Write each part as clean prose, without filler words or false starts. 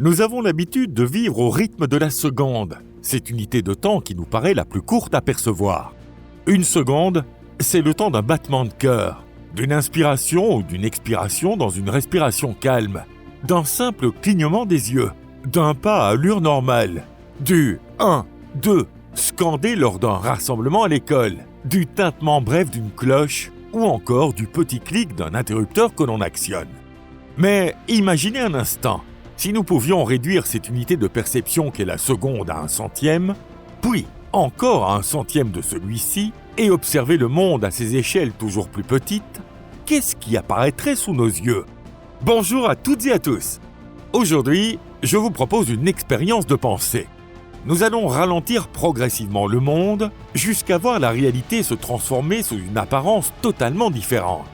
Nous avons l'habitude de vivre au rythme de la seconde, cette unité de temps qui nous paraît la plus courte à percevoir. Une seconde, c'est le temps d'un battement de cœur, d'une inspiration ou d'une expiration dans une respiration calme, d'un simple clignement des yeux, d'un pas à allure normale, du 1, 2 scandé lors d'un rassemblement à l'école, du tintement bref d'une cloche ou encore du petit clic d'un interrupteur que l'on actionne. Mais imaginez un instant, si nous pouvions réduire cette unité de perception qu'est la seconde à 1/100, puis encore à 1/100 de celui-ci, et observer le monde à ces échelles toujours plus petites, qu'est-ce qui apparaîtrait sous nos yeux? Bonjour à toutes et à tous. Aujourd'hui, je vous propose une expérience de pensée. Nous allons ralentir progressivement le monde jusqu'à voir la réalité se transformer sous une apparence totalement différente.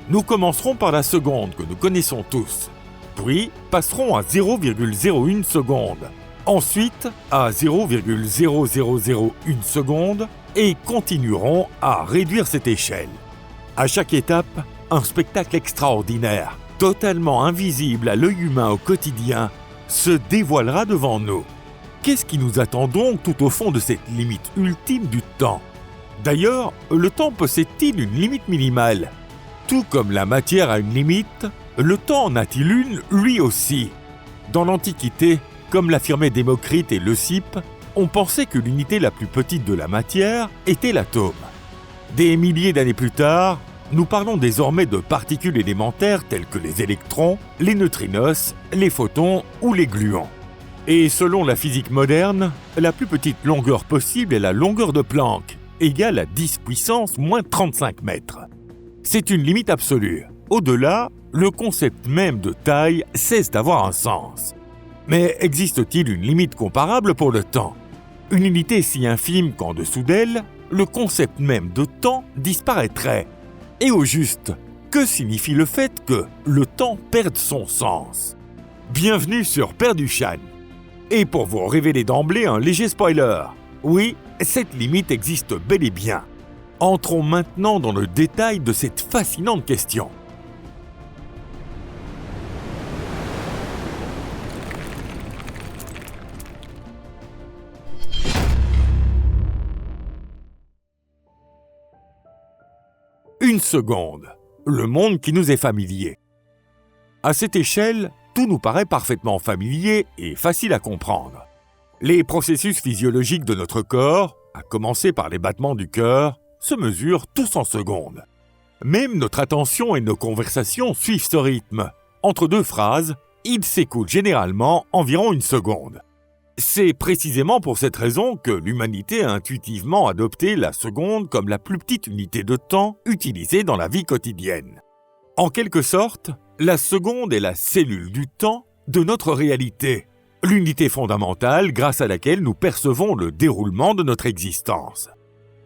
Nous commencerons par la seconde que nous connaissons tous, puis passerons à 0,01 seconde, ensuite à 0,0001 seconde et continuerons à réduire cette échelle. À chaque étape, un spectacle extraordinaire, totalement invisible à l'œil humain au quotidien, se dévoilera devant nous. Qu'est-ce qui nous attend donc tout au fond de cette limite ultime du temps? D'ailleurs, le temps possède-t-il une limite minimale? Tout comme la matière a une limite, le temps en a-t-il une lui aussi? Dans l'Antiquité, comme l'affirmaient Démocrite et Leucippe, on pensait que l'unité la plus petite de la matière était l'atome. Des milliers d'années plus tard, nous parlons désormais de particules élémentaires telles que les électrons, les neutrinos, les photons ou les gluons. Et selon la physique moderne, la plus petite longueur possible est la longueur de Planck, égale à 10 puissance moins 35 mètres. C'est une limite absolue. Au-delà, le concept même de taille cesse d'avoir un sens. Mais existe-t-il une limite comparable pour le temps? Une unité si infime qu'en dessous d'elle, le concept même de temps disparaîtrait. Et au juste, que signifie le fait que le temps perde son sens? Bienvenue sur Perduchan. Et pour vous révéler d'emblée un léger spoiler, oui, cette limite existe bel et bien. Entrons maintenant dans le détail de cette fascinante question. Une seconde, le monde qui nous est familier. À cette échelle, tout nous paraît parfaitement familier et facile à comprendre. Les processus physiologiques de notre corps, à commencer par les battements du cœur, se mesurent tous en secondes. Même notre attention et nos conversations suivent ce rythme. Entre deux phrases, il s'écoule généralement environ une seconde. C'est précisément pour cette raison que l'humanité a intuitivement adopté la seconde comme la plus petite unité de temps utilisée dans la vie quotidienne. En quelque sorte, la seconde est la cellule du temps de notre réalité, l'unité fondamentale grâce à laquelle nous percevons le déroulement de notre existence.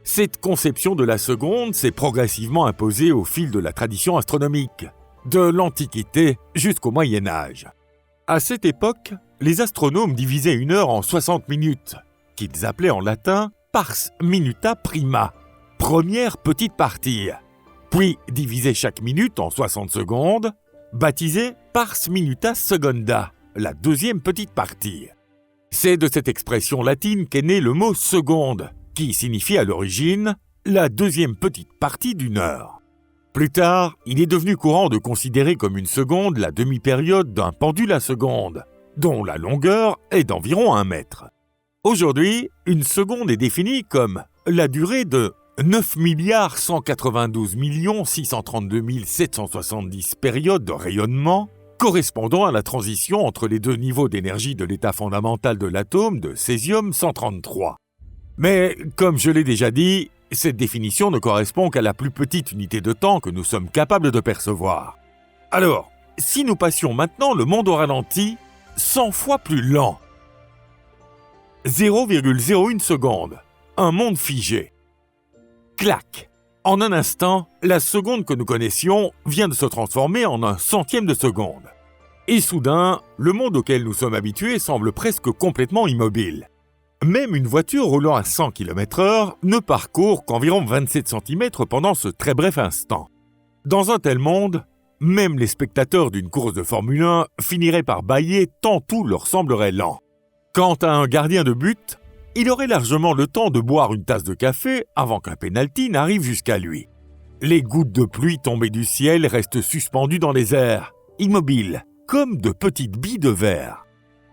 Cette conception de la seconde s'est progressivement imposée au fil de la tradition astronomique, de l'Antiquité jusqu'au Moyen Âge. À cette époque, les astronomes divisaient une heure en 60 minutes, qu'ils appelaient en latin « pars minuta prima », première petite partie, puis divisaient chaque minute en 60 secondes, baptisée « pars minuta seconda », la deuxième petite partie. C'est de cette expression latine qu'est né le mot « seconde », qui signifie à l'origine « la deuxième petite partie d'une heure ». Plus tard, il est devenu courant de considérer comme une seconde la demi-période d'un pendule à seconde, dont la longueur est d'environ 1 mètre. Aujourd'hui, une seconde est définie comme la durée de 9 192 632 770 périodes de rayonnement correspondant à la transition entre les deux niveaux d'énergie de l'état fondamental de l'atome de césium-133. Mais, comme je l'ai déjà dit, cette définition ne correspond qu'à la plus petite unité de temps que nous sommes capables de percevoir. Alors, si nous passions maintenant le monde au ralenti, 100 fois plus lent. 0,01 seconde, un monde figé. Clac! En un instant, la seconde que nous connaissions vient de se transformer en un centième de seconde. Et soudain, le monde auquel nous sommes habitués semble presque complètement immobile. Même une voiture roulant à 100 km/h ne parcourt qu'environ 27 cm pendant ce très bref instant. Dans un tel monde, Même les spectateurs d'une course de Formule 1 finiraient par bâiller tant tout leur semblerait lent. Quant à un gardien de but, il aurait largement le temps de boire une tasse de café avant qu'un pénalty n'arrive jusqu'à lui. Les gouttes de pluie tombées du ciel restent suspendues dans les airs, immobiles, comme de petites billes de verre.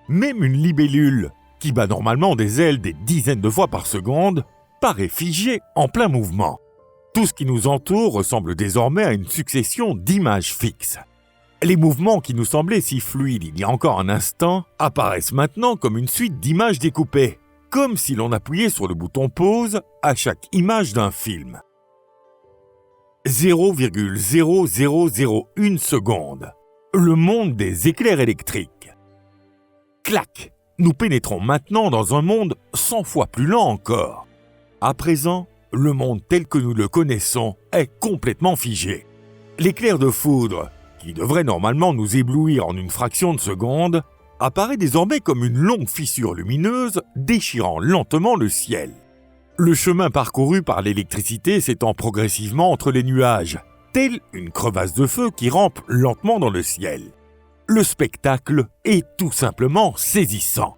Même une libellule, qui bat normalement des ailes des dizaines de fois par seconde, paraît figée en plein mouvement. Tout ce qui nous entoure ressemble désormais à une succession d'images fixes. Les mouvements qui nous semblaient si fluides il y a encore un instant apparaissent maintenant comme une suite d'images découpées, comme si l'on appuyait sur le bouton pause à chaque image d'un film. 0,0001 seconde. Le monde des éclairs électriques. Clac! Nous pénétrons maintenant dans un monde 100 fois plus lent encore. À présent, le monde tel que nous le connaissons est complètement figé. L'éclair de foudre, qui devrait normalement nous éblouir en une fraction de seconde, apparaît désormais comme une longue fissure lumineuse déchirant lentement le ciel. Le chemin parcouru par l'électricité s'étend progressivement entre les nuages, telle une crevasse de feu qui rampe lentement dans le ciel. Le spectacle est tout simplement saisissant.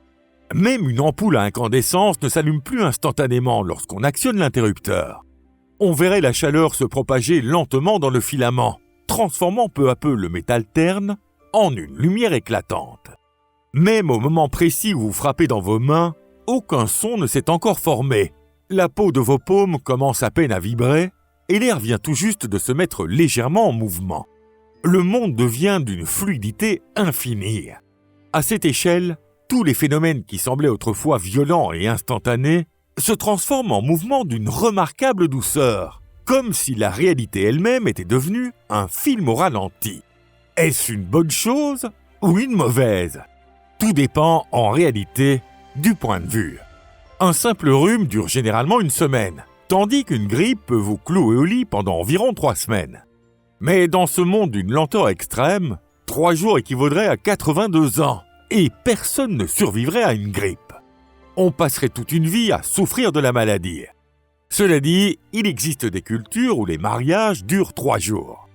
Même une ampoule à incandescence ne s'allume plus instantanément lorsqu'on actionne l'interrupteur. On verrait la chaleur se propager lentement dans le filament, transformant peu à peu le métal terne en une lumière éclatante. Même au moment précis où vous frappez dans vos mains, aucun son ne s'est encore formé. La peau de vos paumes commence à peine à vibrer et l'air vient tout juste de se mettre légèrement en mouvement. Le monde devient d'une fluidité infinie. À cette échelle, tous les phénomènes qui semblaient autrefois violents et instantanés se transforment en mouvements d'une remarquable douceur, comme si la réalité elle-même était devenue un film au ralenti. Est-ce une bonne chose ou une mauvaise ? Tout dépend en réalité du point de vue. Un simple rhume dure généralement une semaine, tandis qu'une grippe peut vous clouer au lit pendant environ 3 semaines. Mais dans ce monde d'une lenteur extrême, 3 jours équivaudraient à 82 ans, et personne ne survivrait à une grippe. On passerait toute une vie à souffrir de la maladie. Cela dit, il existe des cultures où les mariages durent 3 jours.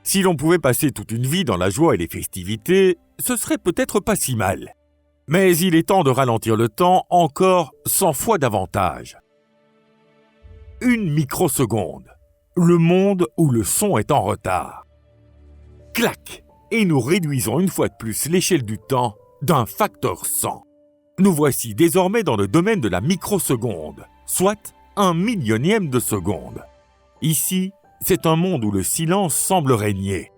Si l'on pouvait passer toute une vie dans la joie et les festivités, ce serait peut-être pas si mal. Mais il est temps de ralentir le temps encore 100 fois davantage. 1 microseconde. Le monde où le son est en retard. Clac! Et nous réduisons une fois de plus l'échelle du temps d'un facteur 100. Nous voici désormais dans le domaine de la microseconde, soit 1 millionième de seconde. Ici, c'est un monde où le silence semble régner.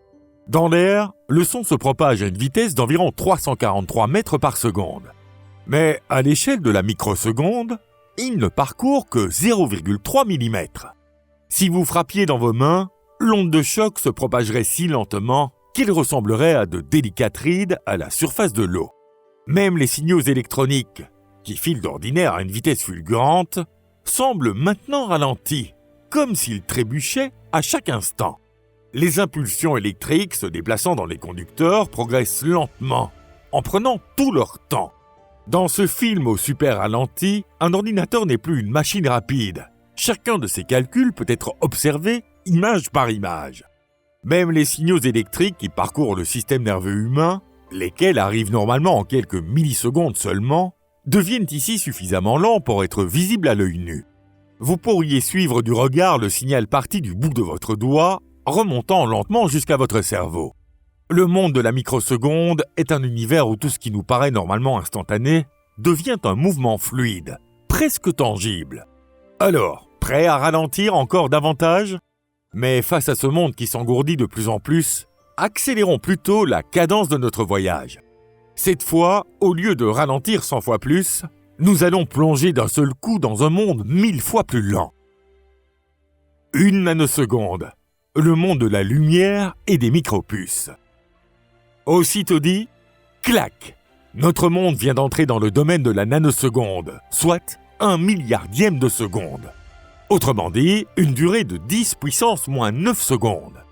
Dans l'air, le son se propage à une vitesse d'environ 343 mètres par seconde. Mais à l'échelle de la microseconde, il ne parcourt que 0,3 mm. Si vous frappiez dans vos mains, l'onde de choc se propagerait si lentement qu'il ressemblerait à de délicates rides à la surface de l'eau. Même les signaux électroniques, qui filent d'ordinaire à une vitesse fulgurante, semblent maintenant ralentis, comme s'ils trébuchaient à chaque instant. Les impulsions électriques se déplaçant dans les conducteurs progressent lentement, en prenant tout leur temps. Dans ce film au super ralenti, un ordinateur n'est plus une machine rapide. Chacun de ces calculs peut être observé image par image. Même les signaux électriques qui parcourent le système nerveux humain, lesquels arrivent normalement en quelques millisecondes seulement, deviennent ici suffisamment lents pour être visibles à l'œil nu. Vous pourriez suivre du regard le signal parti du bout de votre doigt, remontant lentement jusqu'à votre cerveau. Le monde de la microseconde est un univers où tout ce qui nous paraît normalement instantané devient un mouvement fluide, presque tangible. Alors, prêt à ralentir encore davantage ? Mais face à ce monde qui s'engourdit de plus en plus, accélérons plutôt la cadence de notre voyage. Cette fois, au lieu de ralentir 100 fois plus, nous allons plonger d'un seul coup dans un monde 1000 fois plus lent. 1 nanoseconde, le monde de la lumière et des micropuces. Aussitôt dit, clac, notre monde vient d'entrer dans le domaine de la nanoseconde, soit 1 milliardième de seconde. Autrement dit, une durée de 10 puissance moins 9 secondes.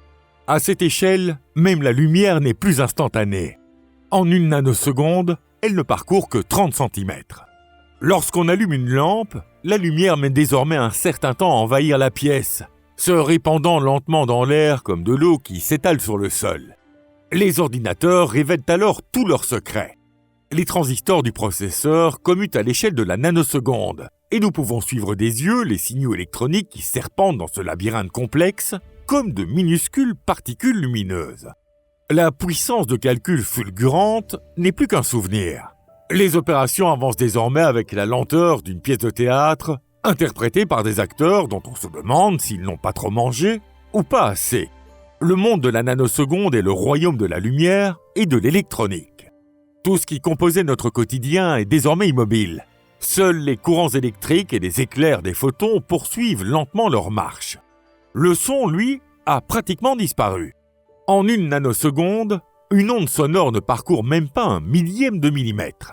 À cette échelle, même la lumière n'est plus instantanée. En 1 nanoseconde, elle ne parcourt que 30 cm. Lorsqu'on allume une lampe, la lumière met désormais un certain temps à envahir la pièce, se répandant lentement dans l'air comme de l'eau qui s'étale sur le sol. Les ordinateurs révèlent alors tous leurs secrets. Les transistors du processeur commutent à l'échelle de la nanoseconde, et nous pouvons suivre des yeux les signaux électroniques qui serpentent dans ce labyrinthe complexe comme de minuscules particules lumineuses. La puissance de calcul fulgurante n'est plus qu'un souvenir. Les opérations avancent désormais avec la lenteur d'une pièce de théâtre, interprétée par des acteurs dont on se demande s'ils n'ont pas trop mangé ou pas assez. Le monde de la nanoseconde est le royaume de la lumière et de l'électronique. Tout ce qui composait notre quotidien est désormais immobile. Seuls les courants électriques et les éclairs des photons poursuivent lentement leur marche. Le son, lui, a pratiquement disparu. En une nanoseconde, une onde sonore ne parcourt même pas un millième de millimètre.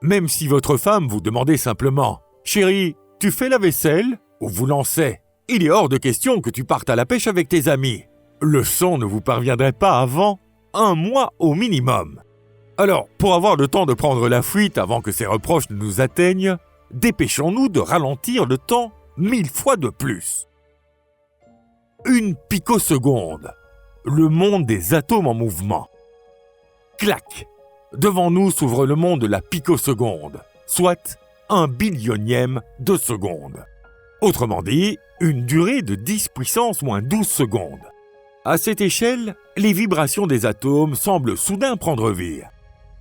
Même si votre femme vous demandait simplement « Chérie, tu fais la vaisselle ?» ou vous lançait « Il est hors de question que tu partes à la pêche avec tes amis », le son ne vous parviendrait pas avant 1 mois au minimum. Alors, pour avoir le temps de prendre la fuite avant que ces reproches ne nous atteignent, dépêchons-nous de ralentir le temps 1000 fois de plus. Une picoseconde, le monde des atomes en mouvement. Clac! Devant nous s'ouvre le monde de la picoseconde, soit 1 billionième de seconde. Autrement dit, une durée de 10 puissance moins 12 secondes. À cette échelle, les vibrations des atomes semblent soudain prendre vie.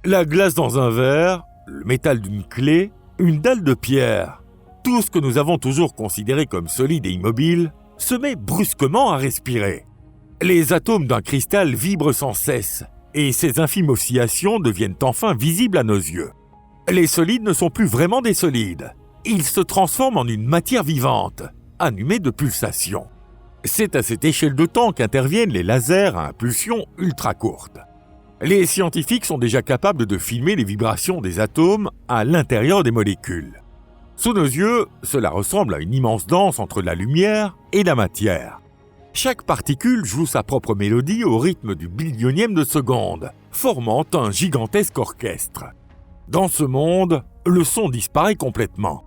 La glace dans un verre, le métal d'une clé, une dalle de pierre, tout ce que nous avons toujours considéré comme solide et immobile, se met brusquement à respirer. Les atomes d'un cristal vibrent sans cesse, et ces infimes oscillations deviennent enfin visibles à nos yeux. Les solides ne sont plus vraiment des solides. Ils se transforment en une matière vivante, animée de pulsations. C'est à cette échelle de temps qu'interviennent les lasers à impulsion ultra courte. Les scientifiques sont déjà capables de filmer les vibrations des atomes à l'intérieur des molécules. Sous nos yeux, cela ressemble à une immense danse entre la lumière et la matière. Chaque particule joue sa propre mélodie au rythme du billionième de seconde, formant un gigantesque orchestre. Dans ce monde, le son disparaît complètement.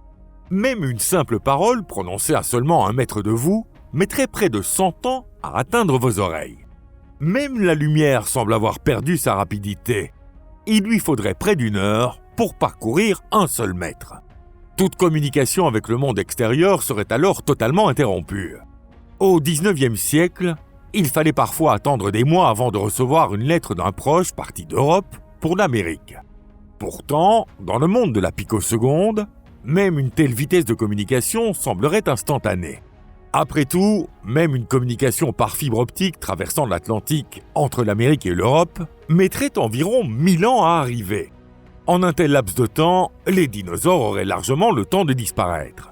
Même une simple parole prononcée à seulement 1 mètre de vous mettrait près de 100 ans à atteindre vos oreilles. Même la lumière semble avoir perdu sa rapidité. Il lui faudrait près d'1 heure pour parcourir 1 seul mètre. Toute communication avec le monde extérieur serait alors totalement interrompue. Au XIXe siècle, il fallait parfois attendre des mois avant de recevoir une lettre d'un proche parti d'Europe pour l'Amérique. Pourtant, dans le monde de la picoseconde, même une telle vitesse de communication semblerait instantanée. Après tout, même une communication par fibre optique traversant l'Atlantique entre l'Amérique et l'Europe mettrait environ 1000 ans à arriver. En un tel laps de temps, les dinosaures auraient largement le temps de disparaître.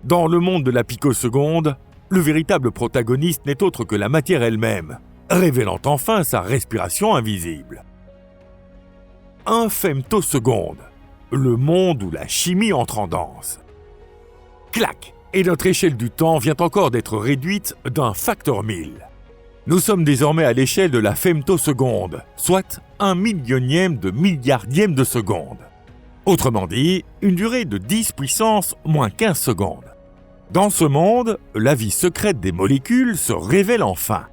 Dans le monde de la picoseconde, le véritable protagoniste n'est autre que la matière elle-même, révélant enfin sa respiration invisible. 1 femtoseconde, le monde où la chimie entre en danse. Clac! Et notre échelle du temps vient encore d'être réduite d'un facteur 1000. Nous sommes désormais à l'échelle de la femtoseconde, soit 1 millionième de milliardième de seconde. Autrement dit, une durée de 10 puissance moins 15 secondes. Dans ce monde, la vie secrète des molécules se révèle enfin.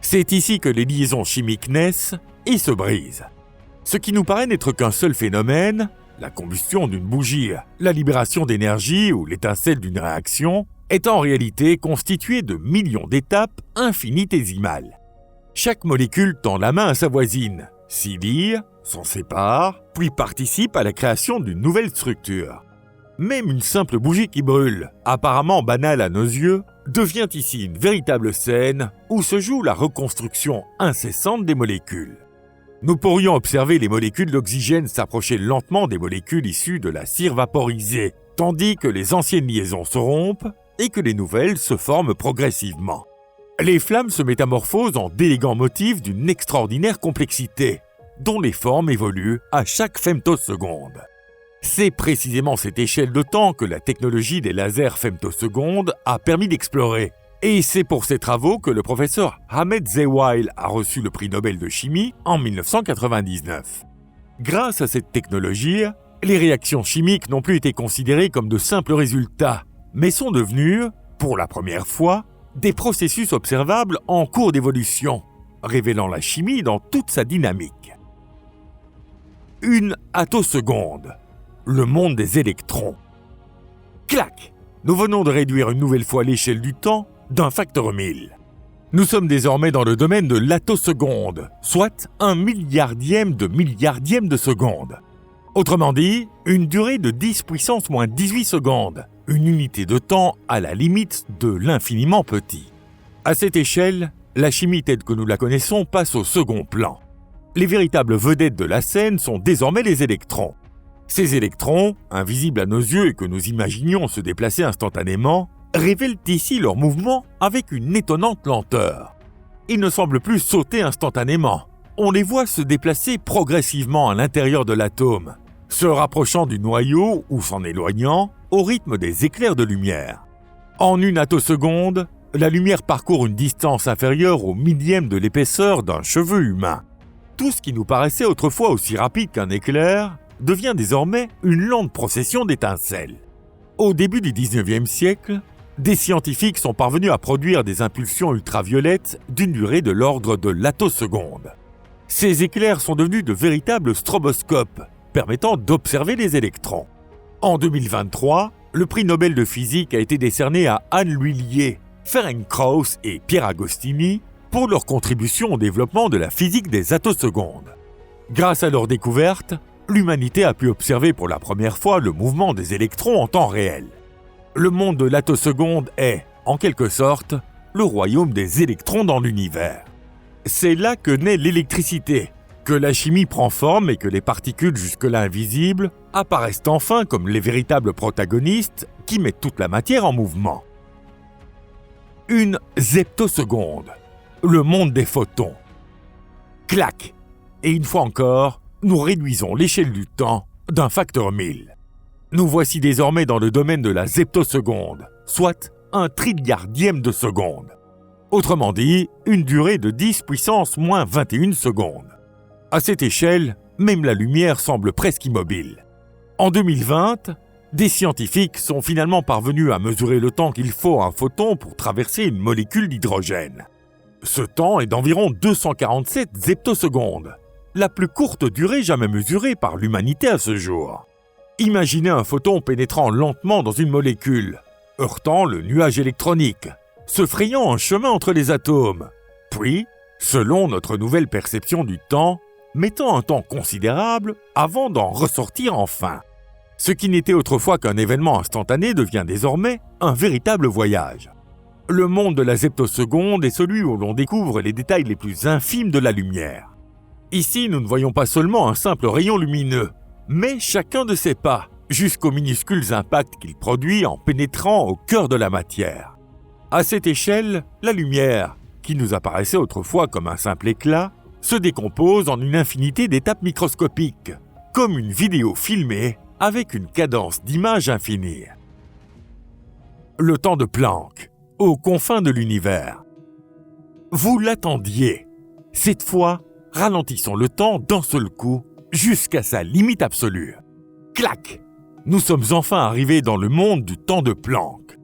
C'est ici que les liaisons chimiques naissent et se brisent. Ce qui nous paraît n'être qu'un seul phénomène, la combustion d'une bougie, la libération d'énergie ou l'étincelle d'une réaction, est en réalité constituée de millions d'étapes infinitésimales. Chaque molécule tend la main à sa voisine, s'y lie, s'en sépare, puis participe à la création d'une nouvelle structure. Même une simple bougie qui brûle, apparemment banale à nos yeux, devient ici une véritable scène où se joue la reconstruction incessante des molécules. Nous pourrions observer les molécules d'oxygène s'approcher lentement des molécules issues de la cire vaporisée, tandis que les anciennes liaisons se rompent et que les nouvelles se forment progressivement. Les flammes se métamorphosent en d'élégants motifs d'une extraordinaire complexité, dont les formes évoluent à chaque femtoseconde. C'est précisément cette échelle de temps que la technologie des lasers femtosecondes a permis d'explorer. Et c'est pour ses travaux que le professeur Ahmed Zewail a reçu le prix Nobel de chimie en 1999. Grâce à cette technologie, les réactions chimiques n'ont plus été considérées comme de simples résultats, mais sont devenues, pour la première fois, des processus observables en cours d'évolution, révélant la chimie dans toute sa dynamique. Une attoseconde, le monde des électrons. Clac! Nous venons de réduire une nouvelle fois l'échelle du temps d'un facteur 1000. Nous sommes désormais dans le domaine de l'attoseconde, soit 1/1000 de seconde. Autrement dit, une durée de 10 puissance moins 18 secondes, une unité de temps à la limite de l'infiniment petit. À cette échelle, la chimie telle que nous la connaissons passe au second plan. Les véritables vedettes de la scène sont désormais les électrons. Ces électrons, invisibles à nos yeux et que nous imaginions se déplacer instantanément, révèlent ici leur mouvement avec une étonnante lenteur. Ils ne semblent plus sauter instantanément. On les voit se déplacer progressivement à l'intérieur de l'atome, se rapprochant du noyau ou s'en éloignant au rythme des éclairs de lumière. En une attoseconde, la lumière parcourt une distance inférieure au millième de l'épaisseur d'un cheveu humain. Tout ce qui nous paraissait autrefois aussi rapide qu'un éclair devient désormais une lente procession d'étincelles. Au début du 19e siècle, des scientifiques sont parvenus à produire des impulsions ultraviolettes d'une durée de l'ordre de l'attoseconde. Ces éclairs sont devenus de véritables stroboscopes, permettant d'observer les électrons. En 2023, le prix Nobel de physique a été décerné à Anne Lhuillier, Ferenc Krauss et Pierre Agostini pour leur contribution au développement de la physique des attosecondes. Grâce à leur découverte, l'humanité a pu observer pour la première fois le mouvement des électrons en temps réel. Le monde de l'attoseconde est, en quelque sorte, le royaume des électrons dans l'univers. C'est là que naît l'électricité, que la chimie prend forme et que les particules jusque-là invisibles apparaissent enfin comme les véritables protagonistes qui mettent toute la matière en mouvement. Une zeptoseconde, le monde des photons. Clac! Et une fois encore, nous réduisons l'échelle du temps d'un facteur 1000. Nous voici désormais dans le domaine de la zeptoseconde, soit 1/1000 de seconde. Autrement dit, une durée de 10 puissance moins 21 secondes. À cette échelle, même la lumière semble presque immobile. En 2020, des scientifiques sont finalement parvenus à mesurer le temps qu'il faut à un photon pour traverser une molécule d'hydrogène. Ce temps est d'environ 247 zeptosecondes, la plus courte durée jamais mesurée par l'humanité à ce jour. Imaginez un photon pénétrant lentement dans une molécule, heurtant le nuage électronique, se frayant un chemin entre les atomes, puis, selon notre nouvelle perception du temps, mettant un temps considérable avant d'en ressortir enfin. Ce qui n'était autrefois qu'un événement instantané devient désormais un véritable voyage. Le monde de la zeptoseconde est celui où l'on découvre les détails les plus infimes de la lumière. Ici, nous ne voyons pas seulement un simple rayon lumineux, mais chacun de ses pas, jusqu'aux minuscules impacts qu'il produit en pénétrant au cœur de la matière. À cette échelle, la lumière, qui nous apparaissait autrefois comme un simple éclat, se décompose en une infinité d'étapes microscopiques, comme une vidéo filmée avec une cadence d'image infinie. Le temps de Planck, aux confins de l'univers. Vous l'attendiez. Cette fois, ralentissons le temps d'un seul coup, jusqu'à sa limite absolue. Clac! Nous sommes enfin arrivés dans le monde du temps de Planck.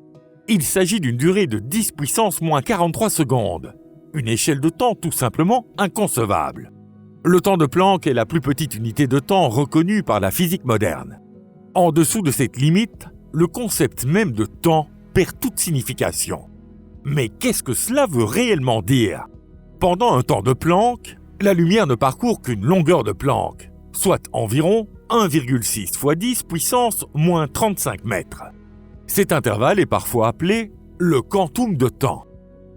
Il s'agit d'une durée de 10 puissance moins 43 secondes, une échelle de temps tout simplement inconcevable. Le temps de Planck est la plus petite unité de temps reconnue par la physique moderne. En dessous de cette limite, le concept même de temps perd toute signification. Mais qu'est-ce que cela veut réellement dire? Pendant un temps de Planck, la lumière ne parcourt qu'une longueur de Planck, soit environ 1,6 fois 10 puissance moins 35 mètres. Cet intervalle est parfois appelé le quantum de temps.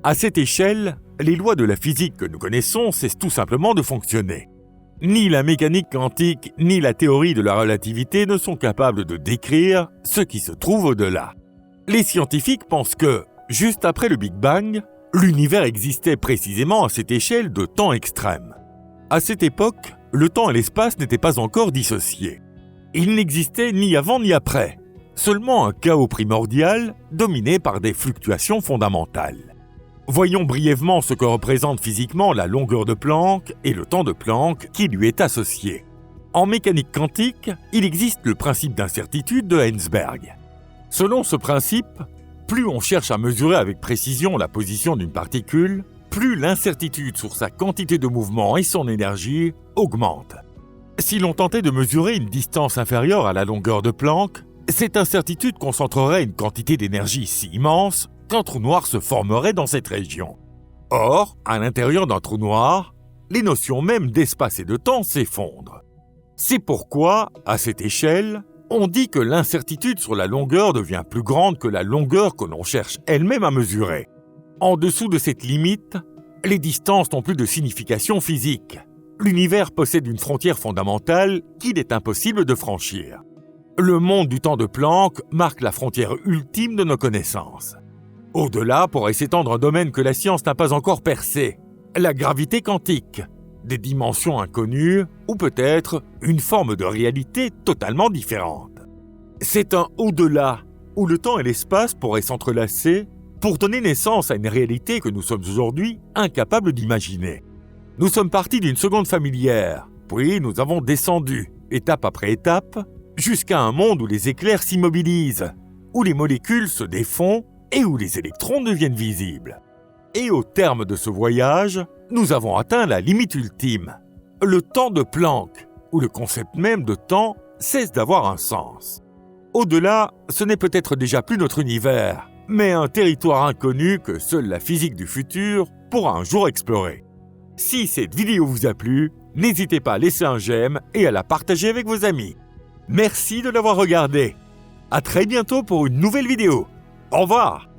À cette échelle, les lois de la physique que nous connaissons cessent tout simplement de fonctionner. Ni la mécanique quantique ni la théorie de la relativité ne sont capables de décrire ce qui se trouve au-delà. Les scientifiques pensent que, juste après le Big Bang, l'univers existait précisément à cette échelle de temps extrême. À cette époque, le temps et l'espace n'étaient pas encore dissociés. Il n'existait ni avant ni après, seulement un chaos primordial dominé par des fluctuations fondamentales. Voyons brièvement ce que représente physiquement la longueur de Planck et le temps de Planck qui lui est associé. En mécanique quantique, il existe le principe d'incertitude de Heisenberg. Selon ce principe, Plus on cherche à mesurer avec précision la position d'une particule, plus l'incertitude sur sa quantité de mouvement et son énergie augmente. Si l'on tentait de mesurer une distance inférieure à la longueur de Planck, cette incertitude concentrerait une quantité d'énergie si immense qu'un trou noir se formerait dans cette région. Or, à l'intérieur d'un trou noir, les notions même d'espace et de temps s'effondrent. C'est pourquoi, à cette échelle, on dit que l'incertitude sur la longueur devient plus grande que la longueur que l'on cherche elle-même à mesurer. En dessous de cette limite, les distances n'ont plus de signification physique. L'univers possède une frontière fondamentale qu'il est impossible de franchir. Le monde du temps de Planck marque la frontière ultime de nos connaissances. Au-delà pourrait s'étendre un domaine que la science n'a pas encore percé, la gravité quantique, des dimensions inconnues ou peut-être une forme de réalité totalement différente. C'est un au-delà où le temps et l'espace pourraient s'entrelacer pour donner naissance à une réalité que nous sommes aujourd'hui incapables d'imaginer. Nous sommes partis d'une seconde familière, puis nous avons descendu, étape après étape, jusqu'à un monde où les éclairs s'immobilisent, où les molécules se défont et où les électrons deviennent visibles. Et au terme de ce voyage, nous avons atteint la limite ultime, le temps de Planck, où le concept même de temps cesse d'avoir un sens. Au-delà, ce n'est peut-être déjà plus notre univers, mais un territoire inconnu que seule la physique du futur pourra un jour explorer. Si cette vidéo vous a plu, n'hésitez pas à laisser un j'aime et à la partager avec vos amis. Merci de l'avoir regardé. À très bientôt pour une nouvelle vidéo. Au revoir.